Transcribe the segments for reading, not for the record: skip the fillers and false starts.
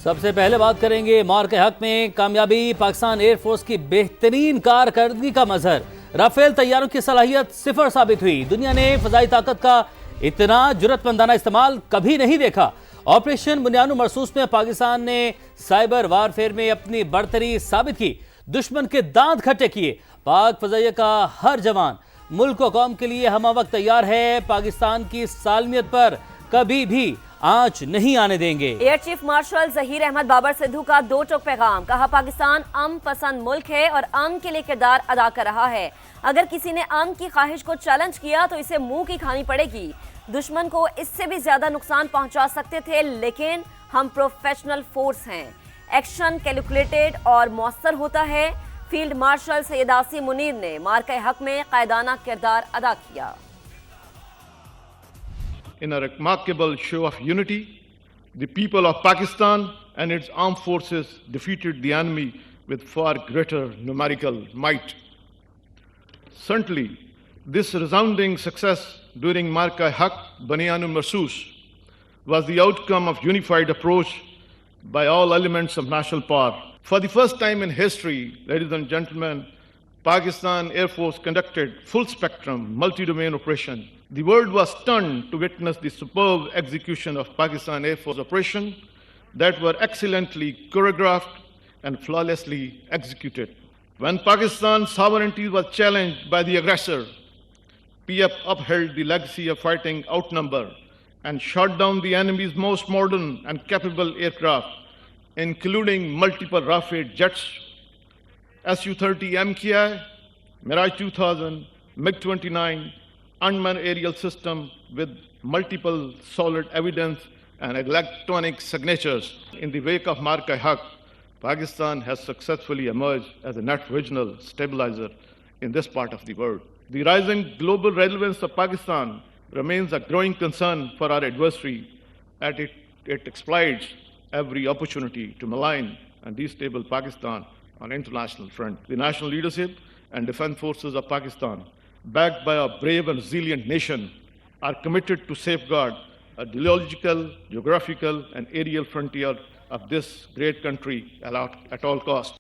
سب سے پہلے بات کریں گے مارکے حق میں کامیابی پاکستان ایئر فورس کی بہترین کارکردگی کا مظہر۔ رافیل طیاروں کی صلاحیت صفر ثابت ہوئی۔ دنیا نے فضائی طاقت کا اتنا جرأت مندانہ استعمال کبھی نہیں دیکھا۔ آپریشن بنیاد مرصوص میں پاکستان نے سائبر وارفیئر میں اپنی برتری ثابت کی، دشمن کے دانت کھٹے کیے۔ پاک فضائیہ کا ہر جوان ملک و قوم کے لیے ہمہ وقت تیار ہے، پاکستان کی سالمیت پر کبھی بھی آنچ نہیں آنے دیں گے۔ Air chief marshal Zaheer Ahmed Babar Sidhu کا دو ٹوک پیغام، کہا پاکستان امن پسند ملک ہے اور امن کے لیے کردار ادا کر رہا ہے۔ اگر کسی نے امن کی خواہش کو چیلنج کیا تو اسے منہ کی کھانی پڑے گی۔ دشمن کو اس سے بھی زیادہ نقصان پہنچا سکتے تھے، لیکن ہم پروفیشنل فورس ہیں۔ ایکشن کیلکولیٹڈ اور مؤثر ہوتا ہے۔ فیلڈ مارشل سید عاصم منیر نے مارکہ حق میں قائدانہ کردار ادا کیا۔ In a remarkable show of unity, the people of Pakistan and its armed forces defeated the enemy with far greater numerical might. Certainly, this resounding success during Marka Haq Banyan Marsoos was the outcome of unified approach by all elements of national power. For the first time in history, ladies and gentlemen, Pakistan Air Force conducted full-spectrum, multi-domain operation. The world was stunned to witness the superb execution of Pakistan Air Force operation that were excellently choreographed and flawlessly executed. When Pakistan's sovereignty was challenged by the aggressor, PF upheld the legacy of fighting outnumbered and shot down the enemy's most modern and capable aircraft, including multiple Rafale jets, Su-30 MKI, Mirage 2000, MiG-29, unmanned aerial system with multiple solid evidence and electronic signatures. In the wake of Marka Haq, Pakistan has successfully emerged as a net regional stabilizer in this part of the world. The rising global relevance of Pakistan remains a growing concern for our adversary, as it exploits every opportunity to malign and destabilize Pakistan on international front. The national leadership and defense forces of Pakistan, backed by a brave and resilient nation, are committed to safeguard a geological, geographical, and aerial frontier of this great country at all costs.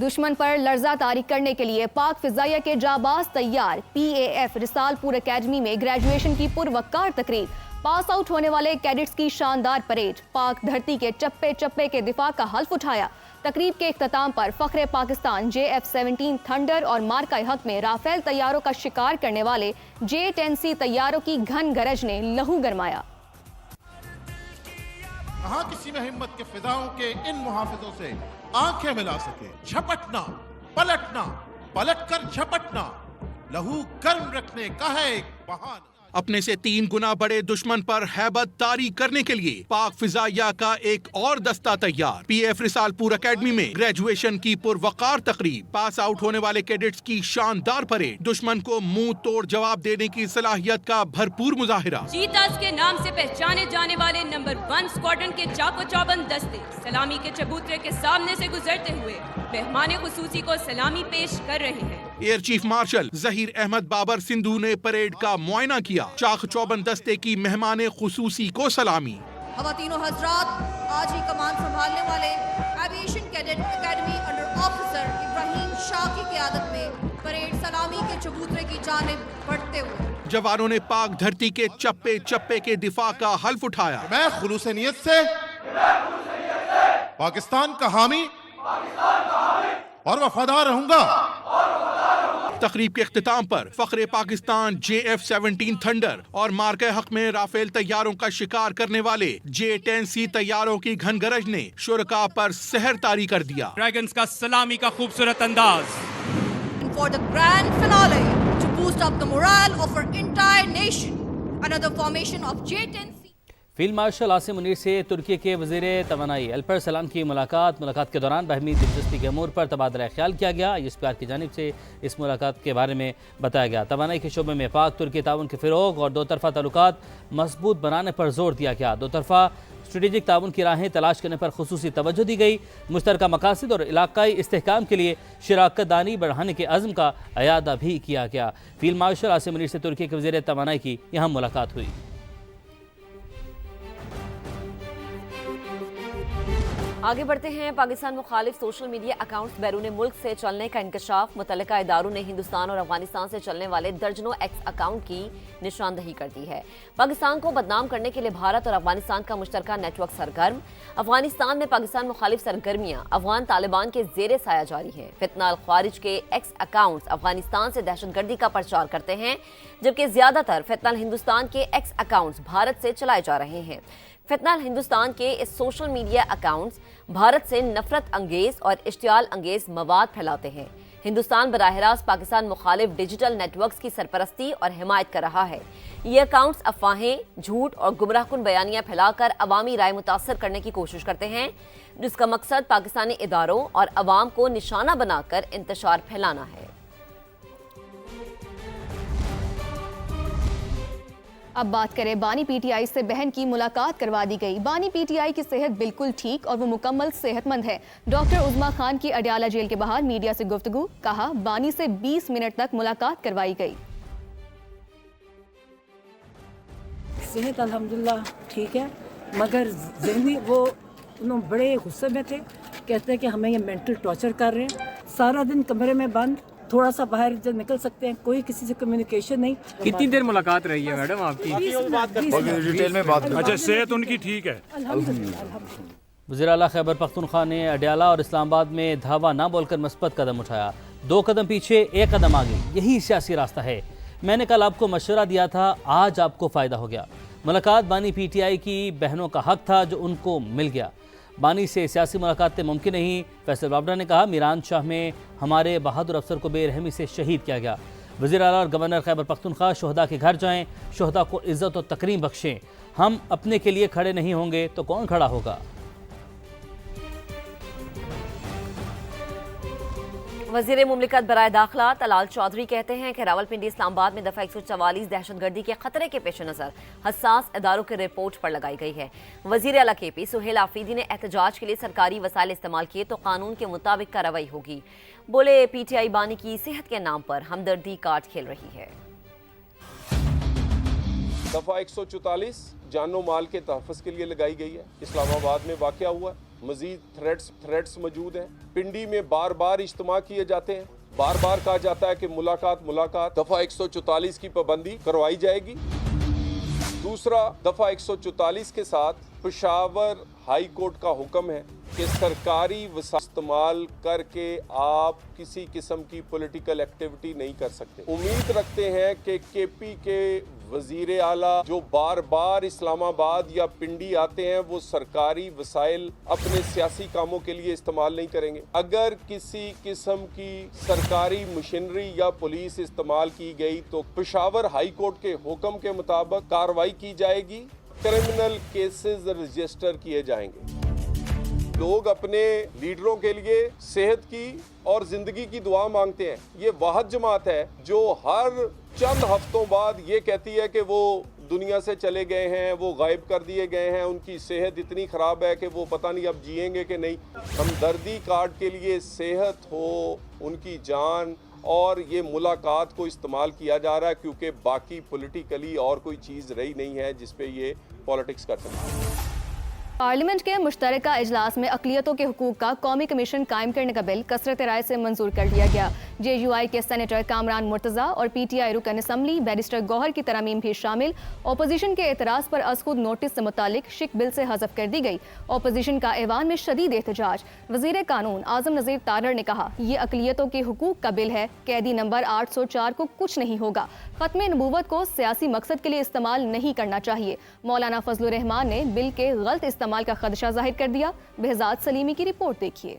دشمن پر لرزہ طاری کرنے کے لیے پاک فضائیہ کے جانباز تیار۔ PAF رسال پور اکیڈمی میں گریجویشن کی پروقار تقریب، پاس آؤٹ ہونے والے کیڈٹس کی شاندار پریڈ، پاک دھرتی کے چپے چپے کے دفاع کا حلف اٹھایا۔ تقریب کے اختتام پر فخر پاکستان JF-17 تھنڈر اور مارکہ حق میں رافیل طیاروں کا شکار کرنے والے J-10C طیاروں کی گھن گرج نے لہو گرمایا۔ کہاں کسی میں ہمت کے فضاؤں کے ان محافظوں سے آنکھیں ملا سکے، جھپٹنا، پلٹنا، پلٹ کر جھپٹنا، لہو گرم رکھنے کا ہے ایک بہانہ۔ اپنے سے 3 گنا بڑے دشمن پر ہیبت طاری کرنے کے لیے پاک فضائیہ کا ایک اور دستہ تیار۔ PF رسال پور اکیڈمی میں گریجویشن کی پروقار تقریب، پاس آؤٹ ہونے والے کیڈٹس کی شاندار پریڈ، دشمن کو منہ توڑ جواب دینے کی صلاحیت کا بھرپور مظاہرہ۔ چیتاز کے نام سے پہچانے جانے والے نمبر 1 اسکواڈرن کے چاق و چوبند دستے سلامی کے چبوترے کے سامنے سے گزرتے ہوئے مہمان خصوصی کو سلامی پیش کر رہے ہیں۔ Air chief marshal Zaheer Ahmed Babar Sandhu نے پریڈ کا معائنہ کیا، چاق چوبند دستے کی مہمان خصوصی کو سلامی۔ خواتین و حضرات، آج ہی کمان سنبھالنے والے aviation cadet academy under officer Ibrahim Shah کی قیادت میں پریڈ سلامی کے چبوترے کی جانب بڑھتے ہوئے جوانوں نے پاک دھرتی کے چپے چپے کے دفاع کا حلف اٹھایا۔ میں خلوص نیت سے پاکستان کا حامی اور وفادار رہوں گا۔ تقریب کے اختتام پر فخر پاکستان JF-17 تھنڈر اور مارکہ حق میں رافیل طیاروں کا شکار کرنے والے J-10C طیاروں کی گھن گرج نے شرکاء پر سحر طاری کر دیا۔ ڈریگنز کا سلامی کا خوبصورت انداز۔ For the grand finale to boost up the morale of our entire nation, another formation of J-10C. Field marshal Asim Munir سے ترکی کے وزیر توانائی الپر سلان کی ملاقات کے دوران باہمی دلچسپی کے امور پر تبادلہ خیال کیا گیا۔ ISPR کی جانب سے اس ملاقات کے بارے میں بتایا گیا۔ توانائی کے شعبے میں پاک ترکی تعاون کے فروغ اور دو طرفہ تعلقات مضبوط بنانے پر زور دیا گیا۔ دو طرفہ اسٹریٹجک تعاون کی راہیں تلاش کرنے پر خصوصی توجہ دی گئی۔ مشترکہ مقاصد اور علاقائی استحکام کے لیے شراکت داری بڑھانے کے عزم کا اعادہ بھی کیا گیا۔ فیلڈ مارشل عاصم منیر سے ترکی کے وزیر توانائی کی یہاں ملاقات ہوئی۔ आगे बढ़ते हैं। पाकिस्तान मुखालिफ सोशल मीडिया अकाउंट्स बैरून मुल्क से चलने का इंकशाफ। मुतल्लिका इदारों ने हिंदुस्तान और अफगानिस्तान से चलने वाले दर्जनों एक्स अकाउंट की निशानदही कर दी है। पाकिस्तान को बदनाम करने के लिए भारत और अफगानिस्तान का मुश्तरका नेटवर्क सरगर्म। अफगानिस्तान में पाकिस्तान मुखालिफ सरगर्मियां अफगान तालिबान के जेर साया जारी है। फितना अल ख्वारिज के एक्स अकाउंट्स अफगानिस्तान से दहशतगर्दी का प्रचार करते हैं, जबकि ज्यादातर फितना अल हिंदुस्तान के एक्स अकाउंट्स भारत से चलाए जा रहे हैं। फितना अल हिंदुस्तान के इस सोशल मीडिया अकाउंट्स भारत से नफरत अंगेज और इश्तियाल अंगेज मवाद फैलाते हैं। हिंदुस्तान बराह रास्त पाकिस्तान मुखालिफ डिजिटल नेटवर्क्स की सरपरस्ती और हिमायत कर रहा है। ये अकाउंट्स अफवाहें, झूठ और गुमराहकुन बयानियां फैलाकर अवामी राय मुतासर करने की कोशिश करते हैं, जिसका मकसद पाकिस्तानी इदारों और अवाम को निशाना बनाकर इंतशार फैलाना है। अब बात करें बानी पीटीआई से। बहन की मुलाकात करवा दी गई। बानी पीटीआई की सेहत बिल्कुल ठीक और वो मुकम्मल सेहतमंद है। डॉक्टर उज़्मा खान की अडयाला जेल के बाहर मीडिया से गुफ्तगू। कहा, बानी से 20 मिनट तक मुलाकात करवाई गई। सेहत अल्हम्दुलिल्लाह ठीक है, मगर ज़हनी वो उन्होंने बड़े गुस्से में थे। कहते हैं कि हमें ये मेंटल टॉर्चर कर रहे हैं। सारा दिन कमरे में बंद, थोड़ा सा बाहर जब निकल सकते हैं, कोई किसी से कम्युनिकेशन नहीं। कितनी देर मुलाकात रही है मैडम आपकी? डिटेल में बात। अच्छा, सेहत उनकी ठीक है? वज़ीर आला खैबर पख्तूनख्वा ने अडयाला और इस्लामाबाद में धावा ना बोलकर मस्बत कदम उठाया। 2 कदम पीछे 1 कदम आगे, यही सियासी रास्ता है। मैंने कल आपको मशवरा दिया था, आज आपको फ़ायदा हो गया। मुलाकात बानी पीटीआई की बहनों का हक था जो उनको मिल गया। बानी से सियासी मुलाकातें मुमकिन नहीं। फैसल बाबरा ने कहा, मीरान शाह में हमारे बहादुर अफसर को बेरहमी से शहीद किया गया। वज़ीर आला और गवर्नर खैबर पख्तूनख्वा शोहदा के घर जाएं, शोहदा को इज़्ज़त और तकरीम बख्शें। हम अपने के लिए खड़े नहीं होंगे तो कौन खड़ा होगा? वज़ीर मुमलिकत बराए दाखिला तलाल चौधरी कहते हैं कि रावलपिंडी इस्लामाबाद में दफ़ा 144 दहशतगर्दी के खतरे के पेश नज़र हसास इदारों की रिपोर्ट पर लगाई गई है। वज़ीर आला KP सुहेल आफरीदी ने एहतजाज के लिए सरकारी वसाइल इस्तेमाल किए तो कानून के मुताबिक कार्रवाई होगी। बोले, PTI बानी की सेहत के नाम पर हमदर्दी कार्ड खेल रही है। दफ़ा 144 जानो माल के तहफ़्फ़ुज़ के लिए लगाई गई है। इस्लामाबाद में वाक़या हुआ, मज़ीद थ्रेट्स मौजूद हैं। पिंडी में बार बार इज्तिमा किए जाते हैं, बार बार कहा जाता है कि मुलाकात। दफ़ा 144 की पाबंदी करवाई जाएगी। दूसरा, दफ़ा 144 के साथ पेशावर हाई कोर्ट का हुक्म है कि सरकारी वसाइल इस्तेमाल करके आप किसी किस्म की पॉलिटिकल एक्टिविटी नहीं कर सकते। उम्मीद रखते हैं कि KP के वजीर आला जो बार बार इस्लामाबाद या पिंडी आते हैं वो सरकारी वसाइल अपने सियासी कामों के लिए इस्तेमाल नहीं करेंगे। अगर किसी किस्म की सरकारी मशीनरी या पुलिस इस्तेमाल की गई तो पेशावर हाई कोर्ट के हुक्म के मुताबिक कार्रवाई की जाएगी, क्रिमिनल केसेस रजिस्टर किए जाएंगे। लोग अपने लीडरों के लिए सेहत की और जिंदगी की दुआ मांगते हैं। ये वाहद जमात है जो हर चंद हफ्तों बाद ये कहती है कि वो दुनिया से चले गए हैं, वो गायब कर दिए गए हैं, उनकी सेहत इतनी ख़राब है कि वो पता नहीं अब जिएंगे कि नहीं। हमदर्दी कार्ड के लिए सेहत हो, उनकी जान और ये मुलाकात को इस्तेमाल किया जा रहा है, क्योंकि बाकी पॉलिटिकली और कोई चीज़ रही नहीं है जिस पे ये पॉलिटिक्स कर सकते। पार्लियामेंट के मुश्तरका इजलास में अक़लियतों के हुकूक का कौमी कमीशन कायम करने का बिल कसरत राय से मंजूर कर दिया गया। JUI के सेनेटर कामरान मुर्तज़ा और PTI रुकन असम्बली बैरिस्टर गौहर की तरमीम भी शामिल। अपोजिशन के एतराज़ पर अज़खुद नोटिस से मुतालिक शिक बिल से हज़फ कर दी गई। अपोजिशन का ऐवान में शदीद एहतजाज। वज़ीर कानून आज़म नज़ीर तारड़ ने कहा, ये अक़लियतों के हुकूक का बिल है, कैदी नंबर 804 को कुछ नहीं होगा। ख़त्म नबूवत को सियासी मकसद के लिए इस्तेमाल नहीं करना चाहिए। मौलाना फजलुर रहमान ने बिल के गलत इस्तेमाल का खदशा जाहिर कर दिया। बेहजाद सलीमी की रिपोर्ट देखिए।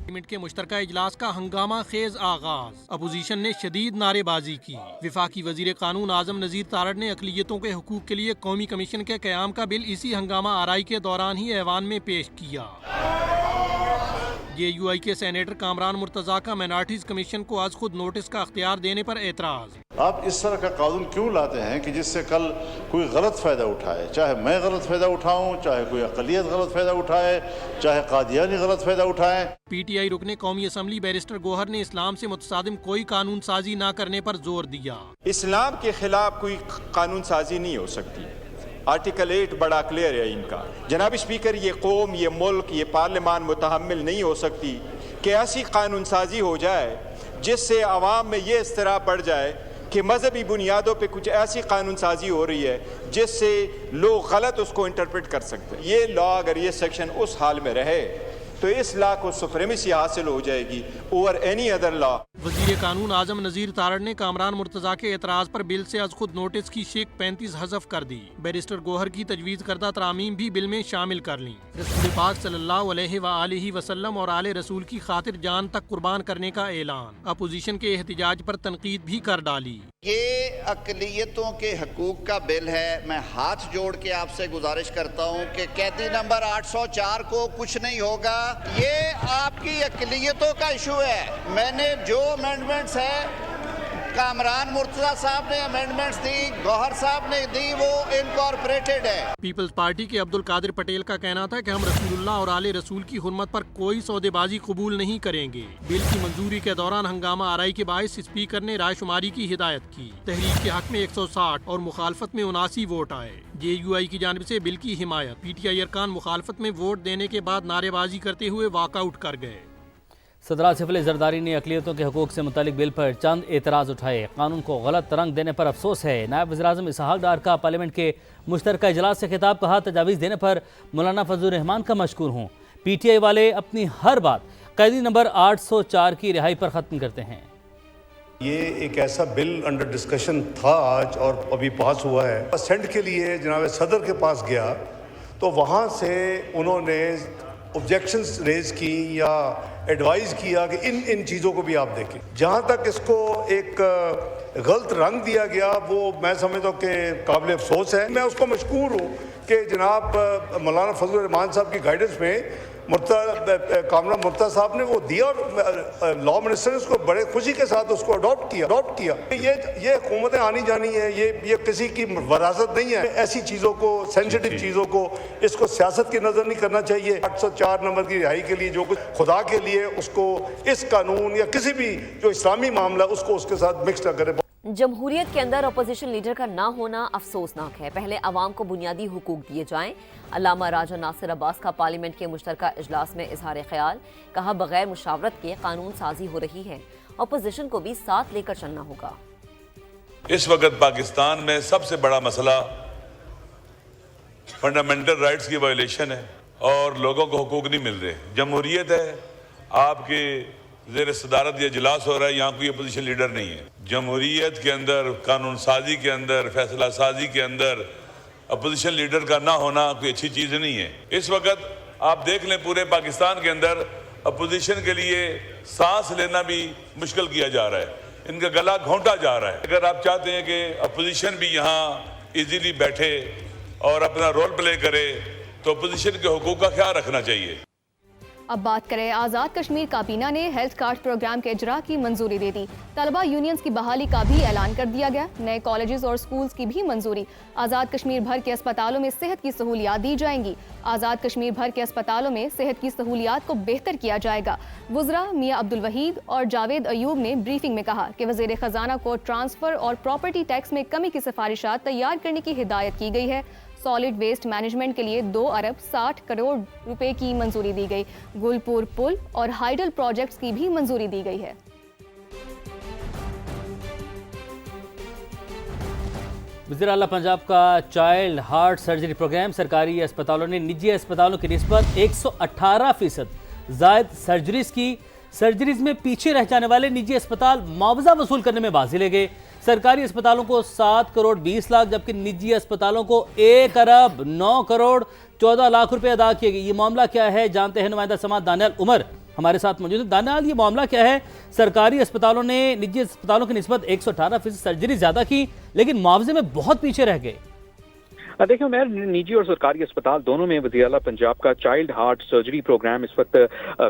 पार्लियामेंट के मुश्तरका इजलास का हंगामा खेज आगाज। अपोजिशन ने शदीद नारेबाजी की। विफाकी वजीर कानून आजम नजीर तारड़ ने अक़लियतों के हुकूक के लिए कौमी कमीशन के क़याम का बिल इसी हंगामा आराई के दौरान ही ऐवान में पेश किया। JUI के सेनेटर कामरान मुर्तज़ा का माइनॉरिटीज कमीशन को आज खुद नोटिस का अख्तियार देने पर एतराज़। आप इस तरह का कानून क्यों लाते हैं कि जिससे कल कोई गलत फ़ायदा उठाए, चाहे मैं गलत फ़ायदा उठाऊं, चाहे कोई अक़लियत गलत फ़ायदा उठाए, चाहे कादियानी गलत फ़ायदा उठाए। PTI रुकने कौमी असम्बली बैरिस्टर गौहर ने इस्लाम से मुतसादिम कोई कानून साजी ना करने पर जोर दिया। इस्लाम के खिलाफ कोई कानून साजी नहीं हो सकती। आर्टिकल 8 बड़ा क्लियर है इनका। जनाब स्पीकर, ये कौम, ये मुल्क, ये पार्लियामान मुतहम्मिल नहीं हो सकती कि ऐसी कानून साजी हो जाए जिससे आवाम में ये इस्तराब बढ़ जाए कि मजहबी बुनियादों पे कुछ ऐसी कानून साजी हो रही है जिससे लोग गलत उसको इंटरप्रेट कर सकते हैं। ये लॉ, अगर ये सेक्शन उस हाल में रहे तो इस लॉ को सुप्रीमेसी हासिल हो जाएगी ओवर एनी अदर लॉ। वजीर कानून आजम नजीर तारड़ ने कामरान मुर्तजा के एतराज पर बिल से आज खुद नोटिस की शेख 35 हज़फ कर दी। बैरिस्टर गोहर की तजवीज़ करदा तरामीम भी बिल में शामिल कर ली। रसूल पाक सल्लल्लाहु अलैहि वसल्लम और आले रसूल की खातिर जान तक कुर्बान करने का ऐलान। अपोजिशन के एहतिजाज पर तनकीद भी कर डाली। ये अक़लियतों के हकूक़ का बिल है। मैं हाथ जोड़ के आपसे गुजारिश करता हूँ कि कैदी नंबर 804 को कुछ नहीं होगा। ये आपकी अक़लियतों का इशू है। मैंने जो अमेंडमेंट्स है, कामरान मुर्तजा साहब ने अमेंडमेंट्स दी, गौहर साहब ने दी, वो इनकॉर्पोरेटेड है। पीपल्स पार्टी के अब्दुल कादिर पटेल का कहना था कि हम रसूलुल्लाह और आले रसूल की हुर्मत पर कोई सौदेबाजी कबूल नहीं करेंगे। बिल की मंजूरी के दौरान हंगामा आराई के बायस स्पीकर ने रायशुमारी की हिदायत की। तहरीक के हक में 160 और मुखालफत में 79 वोट आए। JUI की जानिब से बिल की हिमायत। PTI अरकान मुखालफत में वोट देने के बाद नारेबाजी करते हुए वॉकआउट कर गए। सदर आसिफ अली जरदारी ने अक़लियतों के हकूक़ से मुतालिक बिल पर चंद एतराज़ उठाए। कानून को गलत रंग देने पर अफसोस है। नायब वज़ीर-ए-आज़म इसहाक़ डार का पार्लियामेंट के मुश्तरका इजलास से खिताब, कहा तजावीज़ देने पर मौलाना फजलुर रहमान का मशकूर हूँ। PTI वाले अपनी हर बात कैदी नंबर 804 की रिहाई पर ख़त्म करते हैं। ये एक ऐसा बिल अंडर डिस्कशन था आज और अभी पास हुआ है। सेंड के लिए जनाब सदर के पास गया तो वहाँ से उन्होंने ऑब्जेक्शंस रेज की या एडवाइस किया कि इन चीज़ों को भी आप देखें। जहाँ तक इसको एक गलत रंग दिया गया वो मैं समझता हूँ कि काबिल अफसोस है। मैं उसको मशकूर हूँ कि जनाब मौलाना फजलुर रहमान साहब की गाइडेंस में कामरान मुर्तजा साहब ने वो दिया और लॉ मिनिस्टर ने उसको बड़े खुशी के साथ उसको अडॉप्ट किया। ये हुकूमतें आनी जानी है, ये किसी की वरासत नहीं है। ऐसी चीज़ों को, सेंसिटिव चीज़ों को, इसको सियासत की नज़र नहीं करना चाहिए। 804 नंबर की रिहाई के लिए जो कुछ खुदा के लिए उसको इस कानून या किसी भी जो इस्लामी मामला उसको उसके साथ मिक्स न करे। जमहूरियत के अंदर अपोजिशन लीडर का ना होना अफसोसनाक है। पहले अवाम को बुनियादी हुकूक दिए जाएं। अल्लामा राजा नासिर अब्बास का पार्लियामेंट के मुश्तरका इजलास में इजहार ख्याल, कहा बगैर मुशावरत के कानून साजी हो रही है, अपोजिशन को भी साथ लेकर चलना होगा। इस वक्त पाकिस्तान में सबसे बड़ा मसला फंडामेंटल राइट्स की वायलेशन है और लोगों को हुकूक नहीं मिल रहे। जमहूरियत है, आपके ज़ेर सदारत ये इजलास हो रहा है, यहाँ कोई अपोजिशन लीडर नहीं है। जमहूरियत के अंदर, कानून साजी के अंदर, फैसला साजी के अंदर अपोजिशन लीडर का ना होना कोई अच्छी चीज़ नहीं है। इस वक्त आप देख लें पूरे पाकिस्तान के अंदर अपोजिशन के लिए सांस लेना भी मुश्किल किया जा रहा है, इनका गला घोंटा जा रहा है। अगर आप चाहते हैं कि अपोजिशन भी यहाँ इजीली बैठे और अपना रोल प्ले करे तो अपोजिशन के हुकूक का ख्याल रखना चाहिए। अब बात करें आज़ाद कश्मीर काबीना ने हेल्थ कार्ड प्रोग्राम के इजरा की मंजूरी दे दी। तलबा यूनियंस की बहाली का भी ऐलान कर दिया गया। नए कॉलेजेस और स्कूल्स की भी मंजूरी। आज़ाद कश्मीर भर के अस्पतालों में सेहत की सहूलियात दी जाएंगी। आज़ाद कश्मीर भर के अस्पतालों में सेहत की सहूलियात को बेहतर किया जाएगा। वुज़रा मियां अब्दुल वहीद और जावेद अयूब ने ब्रीफिंग में कहा कि वज़ीर ख़जाना को ट्रांसफ़र और प्रॉपर्टी टैक्स में कमी की सिफारिशात तैयार करने की हिदायत की गई है। सॉलिड वेस्ट मैनेजमेंट के लिए 2 अरब 60 करोड़ रुपए की मंजूरी दी गई। गुलपुर पुल और हाइडल प्रोजेक्ट्स की भी मंजूरी दी गई है। वज़ीर आला पंजाब का चाइल्ड हार्ट सर्जरी प्रोग्राम, सरकारी अस्पतालों ने निजी अस्पतालों की निस्बत 118% ज़ायद सर्जरीज की। सर्जरीज में पीछे रह जाने वाले निजी अस्पताल मुआवजा वसूल करने में बाजी ले गए। सरकारी अस्पतालों को 7 करोड़ 20 लाख जबकि निजी अस्पतालों को 1 अरब 9 करोड़ 14 लाख रुपए अदा किए गए। ये मामला क्या है जानते हैं, नुमाइंदा समाअत दानियाल उमर हमारे साथ मौजूद है। दानियाल, ये मामला क्या है? सरकारी अस्पतालों ने निजी अस्पतालों की निस्बत 118% सर्जरी ज्यादा की लेकिन मुआवजे में बहुत पीछे रह गए। देखिए मैं निजी और सरकारी अस्पताल दोनों में वज़ीर आला पंजाब का चाइल्ड हार्ट सर्जरी प्रोग्राम इस वक्त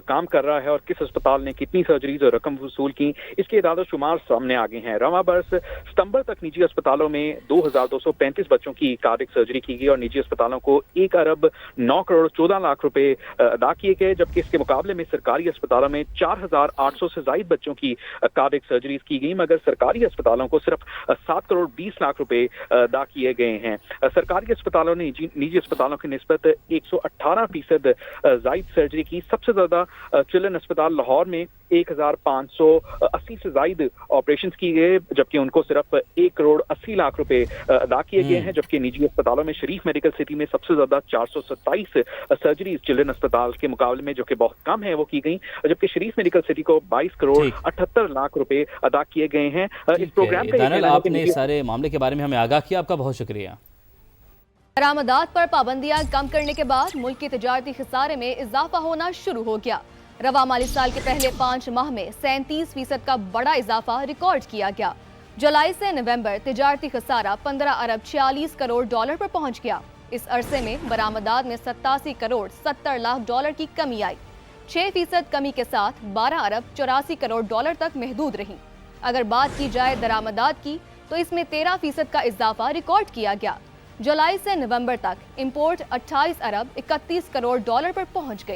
काम कर रहा है और किस अस्पताल ने कितनी सर्जरीज और रकम वसूल की इसके इदादत शुमार सामने आ गए हैं। रवां बरस सितंबर तक निजी अस्पतालों में 2235 बच्चों की कार्डिक सर्जरी की गई और निजी अस्पतालों को 1 अरब 9 करोड़ 14 लाख रुपए अदा किए गए जबकि इसके मुकाबले में सरकारी अस्पतालों में 4800 से ज्यादा बच्चों की कार्डिक सर्जरीज की गई मगर सरकारी अस्पतालों को सिर्फ 7 करोड़ 20 लाख रुपए अदा किए गए हैं। सरकारी सरकारी अस्पतालों ने निजी अस्पतालों की निस्बत 118% जायद सर्जरी की। सबसे ज्यादा चिल्ड्रन अस्पताल लाहौर में 1580 से जायद ऑपरेशन किए गए, जबकि उनको सिर्फ 1 करोड़ 80 लाख रुपए अदा किए गए हैं। जबकि निजी अस्पतालों में शरीफ मेडिकल सिटी में सबसे ज्यादा 427 सर्जरी चिल्ड्रन अस्पताल के मुकाबले में, जो कि बहुत कम है, वो की गई, जबकि शरीफ मेडिकल सिटी को 22 करोड़ 78 लाख रुपए अदा किए गए हैं। इस प्रोग्राम का आपने सारे मामले के बारे में हमें आगाह किया, आपका बहुत शुक्रिया। बरामदात पर पाबंदियां कम करने के बाद मुल्क के तिजारती खिसारे में इजाफा होना शुरू हो गया। रवा माली साल के पहले 5 माह में 37% का बड़ा इजाफा रिकॉर्ड किया गया। जुलाई से नवंबर तिजारती खसारा 15 अरब 46 करोड़ डॉलर पर पहुंच गया। इस अरसे में बरामदात में 87 करोड़ 70 लाख डॉलर की कमी आई। 6% कमी के साथ 12 अरब 84 करोड़ डॉलर तक महदूद रही। अगर बात की जाए दरामदात की तो इसमें 13% का इजाफा रिकॉर्ड किया गया। जुलाई से नवंबर तक इंपोर्ट 28 अरब 31 करोड़ डॉलर पर पहुंच गई।